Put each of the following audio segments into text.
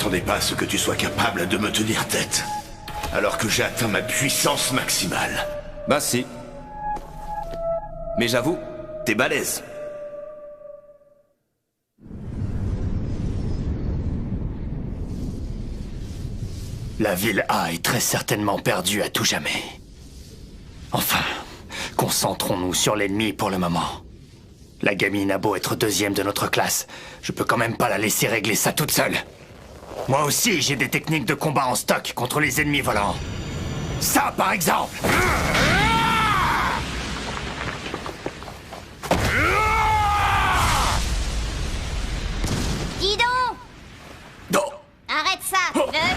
m'attendais pas à ce que tu sois capable de me tenir tête. Alors que j'ai atteint ma puissance maximale. Bah si. Mais j'avoue, t'es balèze. La ville A est très certainement perdue à tout jamais. Enfin, concentrons-nous sur l'ennemi pour le moment. La gamine a beau être deuxième de notre classe, je peux quand même pas la laisser régler ça toute seule. Moi aussi, j'ai des techniques de combat en stock contre les ennemis volants. Ça, par exemple. Dis donc! Non. Arrête ça, tu veux?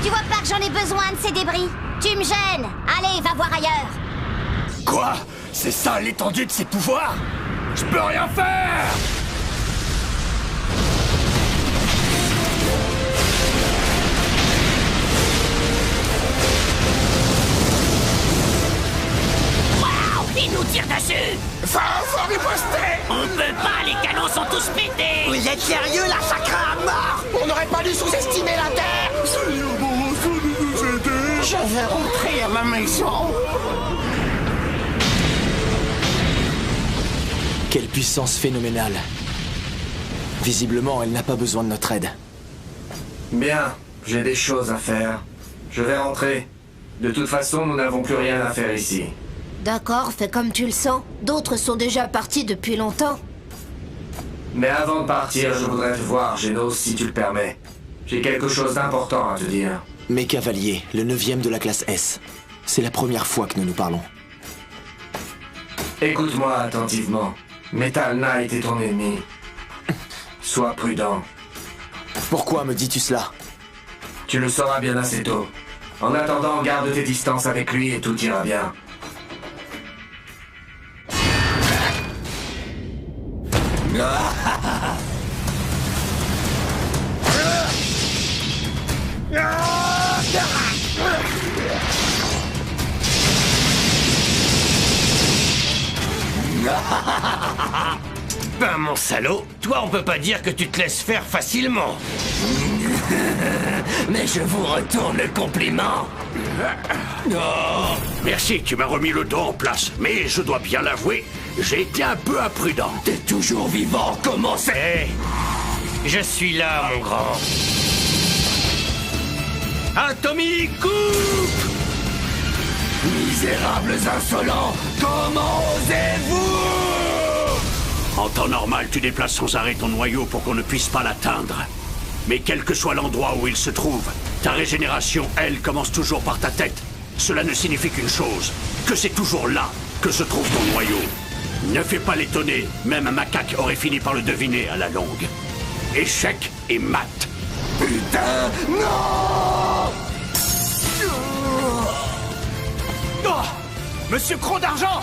Tu vois pas que j'en ai besoin de ces débris? Tu me gênes! Allez, va voir ailleurs! Quoi? C'est ça l'étendue de ses pouvoirs? Je peux rien faire! Waouh! Il nous tire dessus! Faut riposter! On peut pas, les canons sont tous pétés! Vous êtes sérieux là, ça craint à mort! On n'aurait pas dû sous-estimer la Terre! Seigneur Borosco de nous aider! Je vais rentrer à ma maison! Quelle puissance phénoménale. Visiblement, elle n'a pas besoin de notre aide. Bien, j'ai des choses à faire. Je vais rentrer. De toute façon, nous n'avons plus rien à faire ici. D'accord, fais comme tu le sens. D'autres sont déjà partis depuis longtemps. Mais avant de partir, je voudrais te voir, Genos, si tu le permets. J'ai quelque chose d'important à te dire. Mes cavaliers, le 9e de la classe S. C'est la première fois que nous nous parlons. Écoute-moi attentivement. Metal Knight est ton ennemi. Sois prudent. Pourquoi me dis-tu cela? Tu le sauras bien assez tôt. En attendant, garde tes distances avec lui et tout ira bien. Ben mon salaud, toi on peut pas dire que tu te laisses faire facilement. Mais je vous retourne le compliment! Oh, merci, tu m'as remis le dos en place. Mais je dois bien l'avouer, j'ai été un peu imprudent. T'es toujours vivant, comment c'est? Hé, je suis là, mon grand. Atomic coupe! Misérables insolents, comment osez-vous? En temps normal, tu déplaces sans arrêt ton noyau pour qu'on ne puisse pas l'atteindre. Mais quel que soit l'endroit où il se trouve, ta régénération, elle, commence toujours par ta tête. Cela ne signifie qu'une chose, que c'est toujours là que se trouve ton noyau. Ne fais pas l'étonner, même un macaque aurait fini par le deviner à la longue. Échec et mat. Putain, non! Oh! Monsieur Croc d'Argent!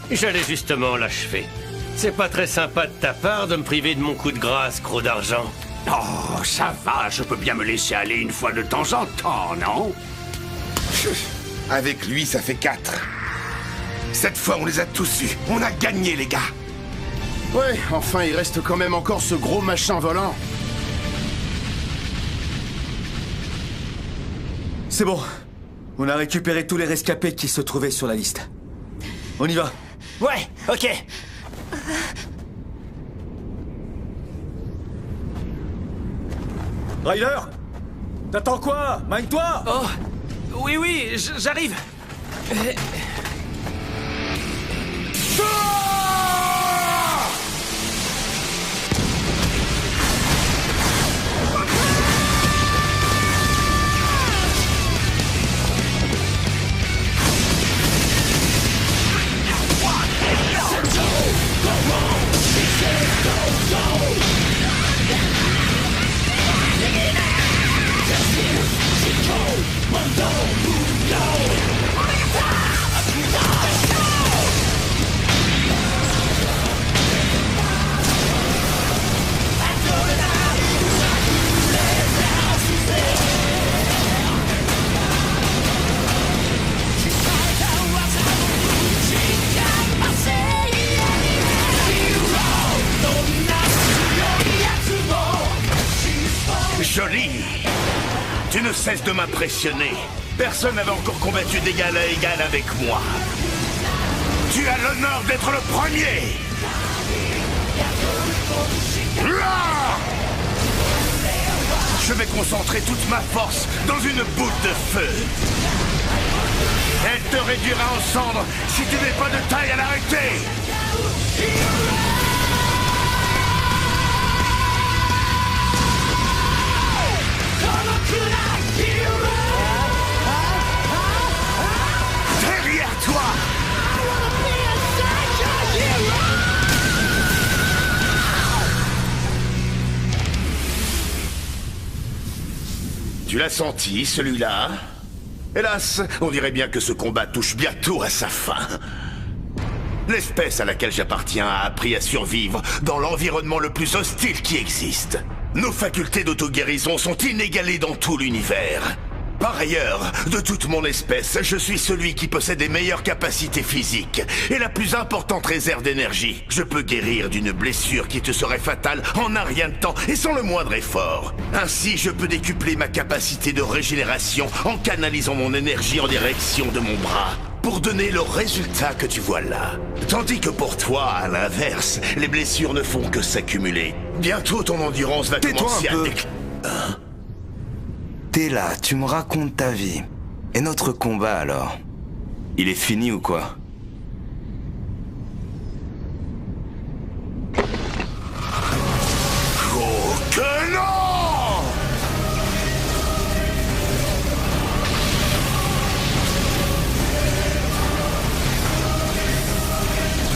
J'allais justement l'achever. C'est pas très sympa de ta part de me priver de mon coup de grâce, Croc d'Argent. Oh, ça va, je peux bien me laisser aller une fois de temps en temps, non? Avec lui, ça fait 4. Cette fois, on les a tous eus. On a gagné, les gars. Ouais, enfin, il reste quand même encore ce gros machin volant. C'est bon. On a récupéré tous les rescapés qui se trouvaient sur la liste. On y va. Ouais, ok. Ryder! T'attends quoi? Mine-toi! Oh! Oui, oui, j'arrive! cesse de m'impressionner. Personne n'avait encore combattu d'égal à égal avec moi. Tu as l'honneur d'être le premier. Là! Je vais concentrer toute ma force dans une boule de feu. Elle te réduira en cendres si tu n'es pas de taille à l'arrêter. Derrière toi! Tu l'as senti, celui-là? Hélas, on dirait bien que ce combat touche bientôt à sa fin. L'espèce à laquelle j'appartiens a appris à survivre dans l'environnement le plus hostile qui existe. Nos facultés d'auto-guérison sont inégalées dans tout l'univers. Par ailleurs, de toute mon espèce, je suis celui qui possède les meilleures capacités physiques et la plus importante réserve d'énergie. Je peux guérir d'une blessure qui te serait fatale en un rien de temps et sans le moindre effort. Ainsi, je peux décupler ma capacité de régénération en canalisant mon énergie en direction de mon bras, pour donner le résultat que tu vois là. Tandis que pour toi, à l'inverse, les blessures ne font que s'accumuler. Bientôt, ton endurance va commencer à décliner. Hein? T'es là, tu me racontes ta vie. Et notre combat alors? Il est fini ou quoi? Oh que non!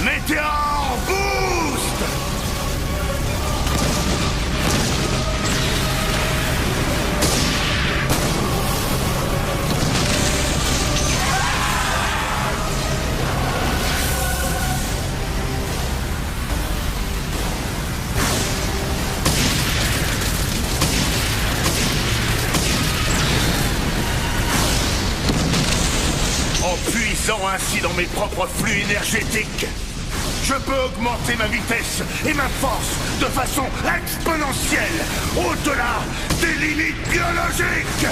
Météore boost! En puisant ainsi dans mes propres flux énergétiques, je peux augmenter ma vitesse et ma force de façon exponentielle, au-delà des limites biologiques.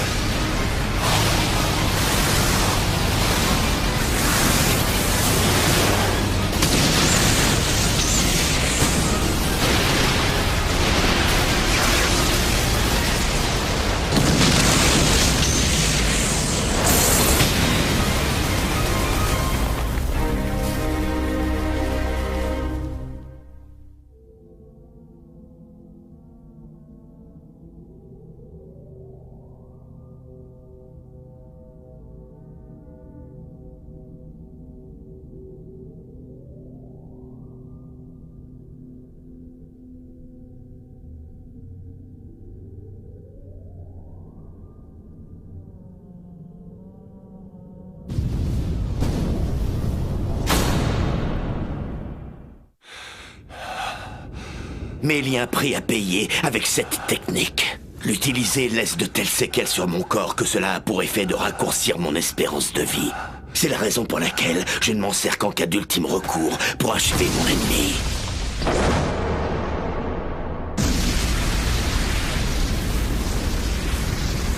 Mais il y a un prix à payer avec cette technique. L'utiliser laisse de telles séquelles sur mon corps que cela a pour effet de raccourcir mon espérance de vie. C'est la raison pour laquelle je ne m'en sers qu'en cas d'ultime recours pour achever mon ennemi.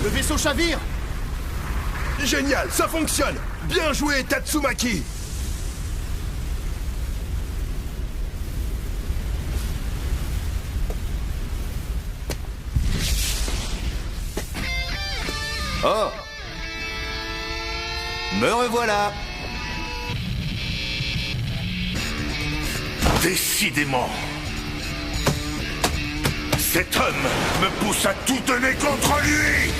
Le vaisseau chavire! Génial, ça fonctionne! Bien joué, Tatsumaki! Oh! Me revoilà! Décidément, cet homme me pousse à tout donner contre lui!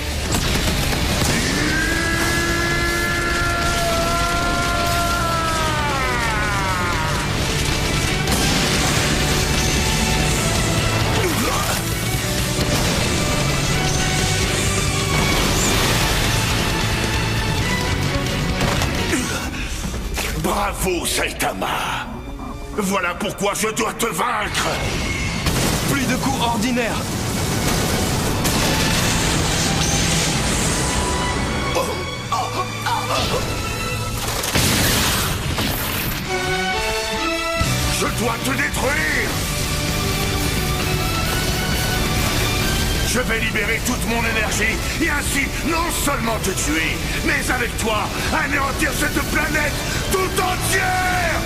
Bravo, Saitama! Voilà pourquoi je dois te vaincre! Plus de coups ordinaires! Je dois te détruire! Je vais libérer toute mon énergie et ainsi non seulement te tuer, mais avec toi, anéantir cette planète tout entière!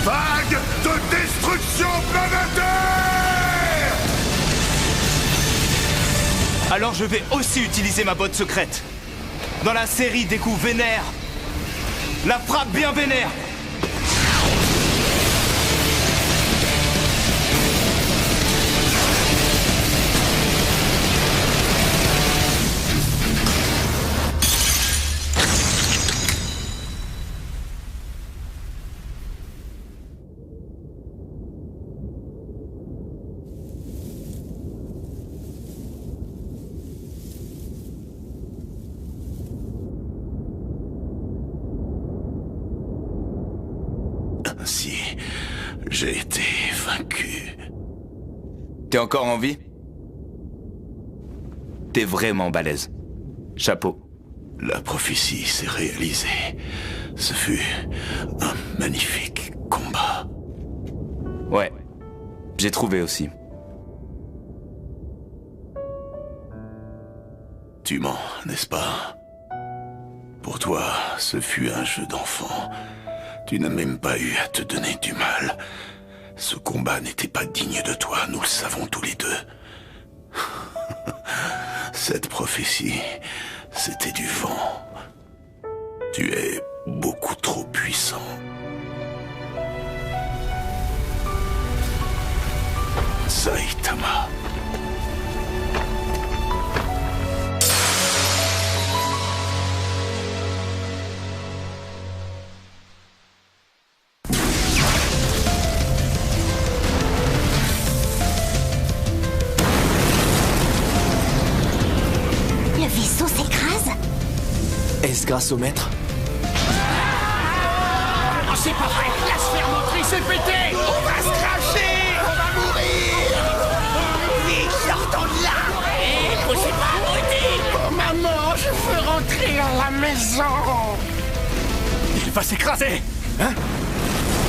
Vague de destruction planétaire! Alors je vais aussi utiliser ma botte secrète. Dans la série des coups vénères. La frappe bien vénère. Ainsi, j'ai été vaincu. T'es encore en vie? T'es vraiment balèze. Chapeau. La prophétie s'est réalisée. Ce fut un magnifique combat. Ouais, j'ai trouvé aussi. Tu mens, n'est-ce pas? Pour toi, ce fut un jeu d'enfant. Tu n'as même pas eu à te donner du mal. Ce combat n'était pas digne de toi, nous le savons tous les deux. Cette prophétie, c'était du vent. Tu es beaucoup trop puissant. Saitama. Le vaisseau s'écrase? Est-ce grâce au maître? Oh, c'est pas vrai. La sphère motrice est pétée. On va se cracher! On va mourir! Vite, sortons de là. Hé, poussez pas, abruti. Oh maman, je veux rentrer à la maison! Il va s'écraser. Hein?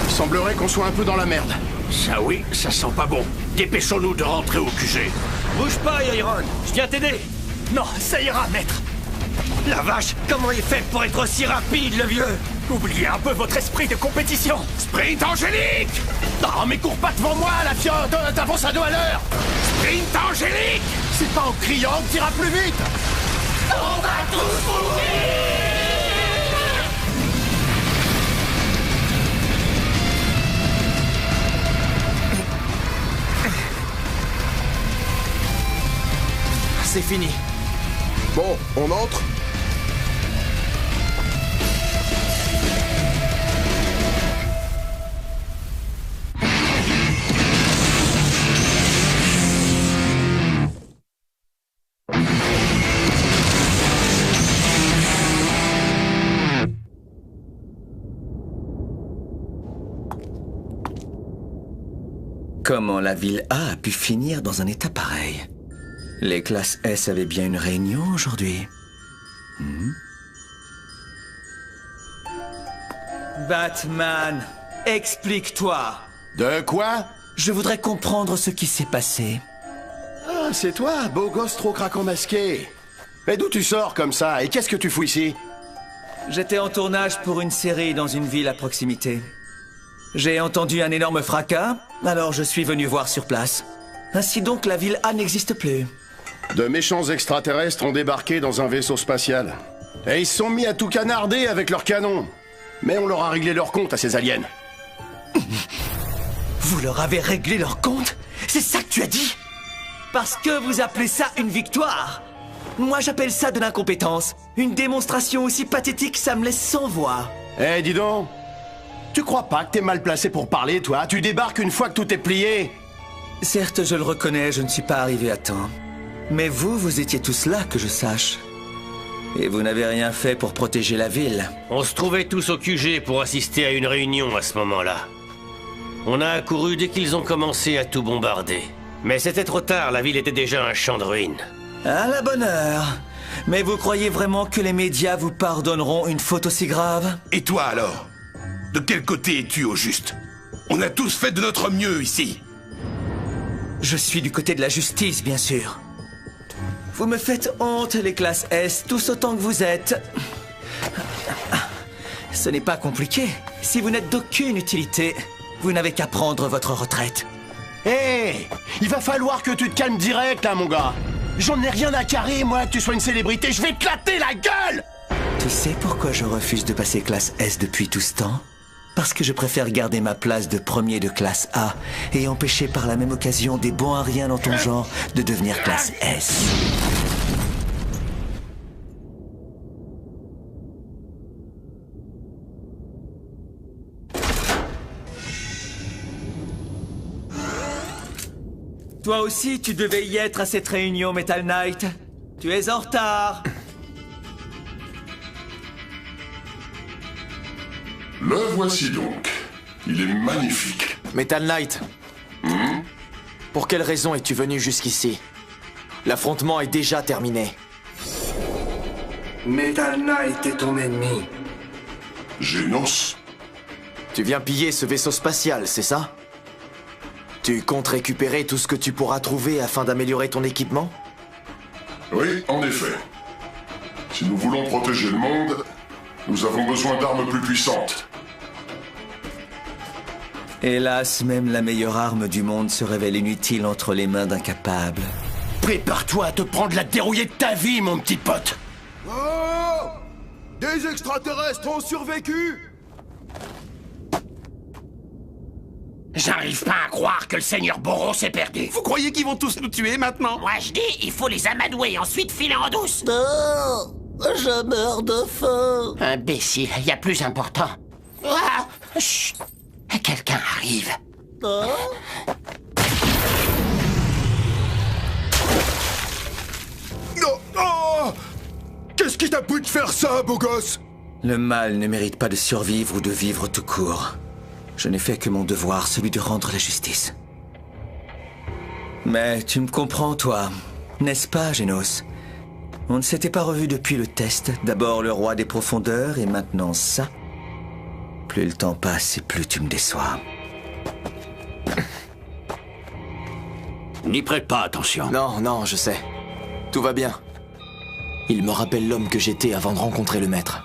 Semblerait qu'on soit un peu dans la merde. Ça oui, ça sent pas bon. Dépêchons-nous de rentrer au QG. Bouge pas, Iron. Je viens t'aider. Non, ça ira, maître. La vache, comment il fait pour être aussi rapide, le vieux? Oubliez un peu votre esprit de compétition. Sprint Angélique! Non, mais cours pas devant moi, la fiotte. T'avances à 2 à l'heure. Sprint Angélique! C'est pas en criant que t'iras plus vite. On va tous mourir. C'est fini. Bon, on entre? Comment la ville A pu finir dans un état pareil? Les classes S avaient bien une réunion aujourd'hui. Batman, explique-toi. De quoi? Je voudrais comprendre ce qui s'est passé. Ah, c'est toi, beau gosse trop craquant masqué. Mais d'où tu sors comme ça? Et qu'est-ce que tu fous ici? J'étais en tournage pour une série dans une ville à proximité. J'ai entendu un énorme fracas, alors je suis venu voir sur place. Ainsi donc, la ville A n'existe plus. De méchants extraterrestres ont débarqué dans un vaisseau spatial. Et ils se sont mis à tout canarder avec leurs canons. Mais on leur a réglé leur compte à ces aliens. Vous leur avez réglé leur compte? C'est ça que tu as dit? Parce que vous appelez ça une victoire? Moi, j'appelle ça de l'incompétence. Une démonstration aussi pathétique, ça me laisse sans voix. Eh, dis donc. Tu crois pas que t'es mal placé pour parler, toi? Tu débarques une fois que tout est plié. Certes, je le reconnais, je ne suis pas arrivé à temps. Mais vous, vous étiez tous là, que je sache. Et vous n'avez rien fait pour protéger la ville. On se trouvait tous au QG pour assister à une réunion à ce moment-là. On a accouru dès qu'ils ont commencé à tout bombarder. Mais c'était trop tard, la ville était déjà un champ de ruines. À la bonne heure. Mais vous croyez vraiment que les médias vous pardonneront une faute aussi grave? Et toi alors? De quel côté es-tu au juste? On a tous fait de notre mieux ici. Je suis du côté de la justice, bien sûr. Vous me faites honte, les classes S, tous autant que vous êtes. Ce n'est pas compliqué. Si vous n'êtes d'aucune utilité, vous n'avez qu'à prendre votre retraite. Hé, il va falloir que tu te calmes direct, là, mon gars. J'en ai rien à carrer, moi, que tu sois une célébrité. Je vais éclater la gueule! Tu sais pourquoi je refuse de passer classe S depuis tout ce temps? Parce que je préfère garder ma place de premier de classe A et empêcher par la même occasion des bons à rien dans ton genre de devenir classe S. Toi aussi, tu devais y être à cette réunion, Metal Knight. Tu es en retard. Le voici donc. Il est magnifique. Metal Knight. Pour quelle raison es-tu venu jusqu'ici? L'affrontement est déjà terminé. Metal Knight est ton ennemi. Genos. Tu viens piller ce vaisseau spatial, c'est ça? Tu comptes récupérer tout ce que tu pourras trouver afin d'améliorer ton équipement? Oui, en effet. Si nous voulons protéger le monde, nous avons besoin d'armes plus puissantes. Hélas, même la meilleure arme du monde se révèle inutile entre les mains d'incapables. Prépare-toi à te prendre la dérouillée de ta vie, mon petit pote. Oh! Des extraterrestres ont survécu! J'arrive pas à croire que le seigneur Boros s'est perdu. Vous croyez qu'ils vont tous nous tuer maintenant? Moi je dis, il faut les amadouer, ensuite filer en douce. Non! Je meurs de faim! Imbécile, il y a plus important. Ah, chut! Quelqu'un arrive. Oh? Oh! Qu'est-ce qui t'a pu te faire ça, beau gosse? Le mal ne mérite pas de survivre ou de vivre tout court. Je n'ai fait que mon devoir, celui de rendre la justice. Mais tu me comprends, toi, n'est-ce pas, Genos? On ne s'était pas revu depuis le test. D'abord le roi des profondeurs et maintenant ça. Plus le temps passe et plus tu me déçois. N'y prête pas attention. Non, je sais. Tout va bien. Il me rappelle l'homme que j'étais avant de rencontrer le maître.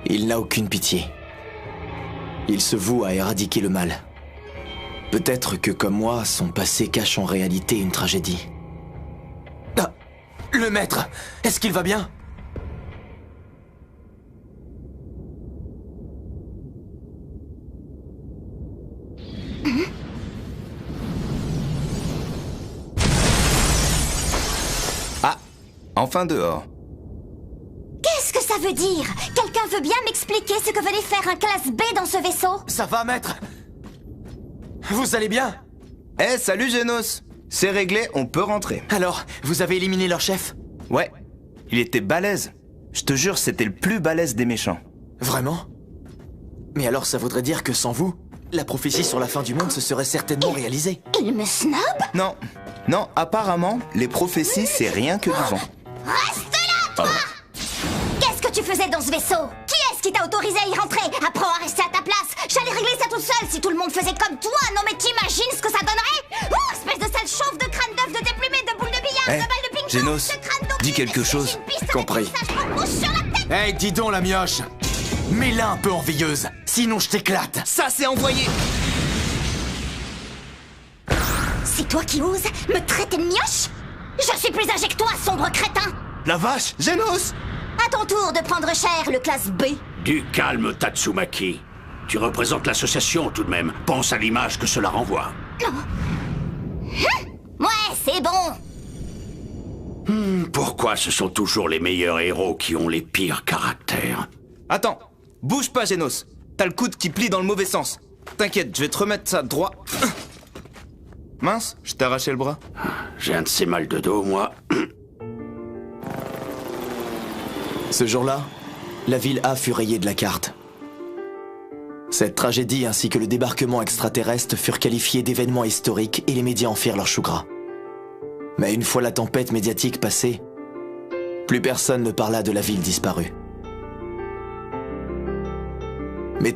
Il n'a aucune pitié. Il se voue à éradiquer le mal. Peut-être que, comme moi, son passé cache en réalité une tragédie. Ah, le maître! Est-ce qu'il va bien? Ah, enfin dehors. Qu'est-ce que ça veut dire? Quelqu'un veut bien m'expliquer ce que venait faire un classe B dans ce vaisseau? Ça va, maître? Vous allez bien? Eh, salut Genos. C'est réglé, on peut rentrer. Alors, vous avez éliminé leur chef? Ouais, il était balèze. Je te jure, c'était le plus balèze des méchants. Vraiment? Mais alors ça voudrait dire que sans vous, la prophétie sur la fin du monde se serait certainement réalisée. Il me snob? Non, apparemment, les prophéties, c'est rien que du vent. Reste là, toi! Qu'est-ce que tu faisais dans ce vaisseau? Qui est-ce qui t'a autorisé à y rentrer? Apprends à rester à ta place. J'allais régler ça toute seule si tout le monde faisait comme toi. Non mais t'imagines ce que ça donnerait? Oh, espèce de sale chauve de crâne d'œuf, de déplumé, de boule de billard, de balle de ping-pong, Genos, de crâne d'oreiller, dis quelque chose. Compris. sur la tête. Hey, dis donc la mioche! Mets-la un peu envieuse, sinon je t'éclate. Ça, c'est envoyé. C'est toi qui oses me traiter de mioche? Je suis plus âgé que toi, sombre crétin. La vache, Genos! À ton tour de prendre cher, le classe B. Du calme, Tatsumaki. Tu représentes l'association tout de même. Pense à l'image que cela renvoie. Ouais, c'est bon. Pourquoi ce sont toujours les meilleurs héros qui ont les pires caractères? Attends, bouge pas, Genos. T'as le coude qui plie dans le mauvais sens. T'inquiète, je vais te remettre ça droit. Mince, je t'ai arraché le bras. J'ai un de ces mal de dos, moi. Ce jour-là, la ville A fut rayée de la carte. Cette tragédie ainsi que le débarquement extraterrestre furent qualifiés d'événements historiques et les médias en firent leur chou gras. Mais une fois la tempête médiatique passée, plus personne ne parla de la ville disparue.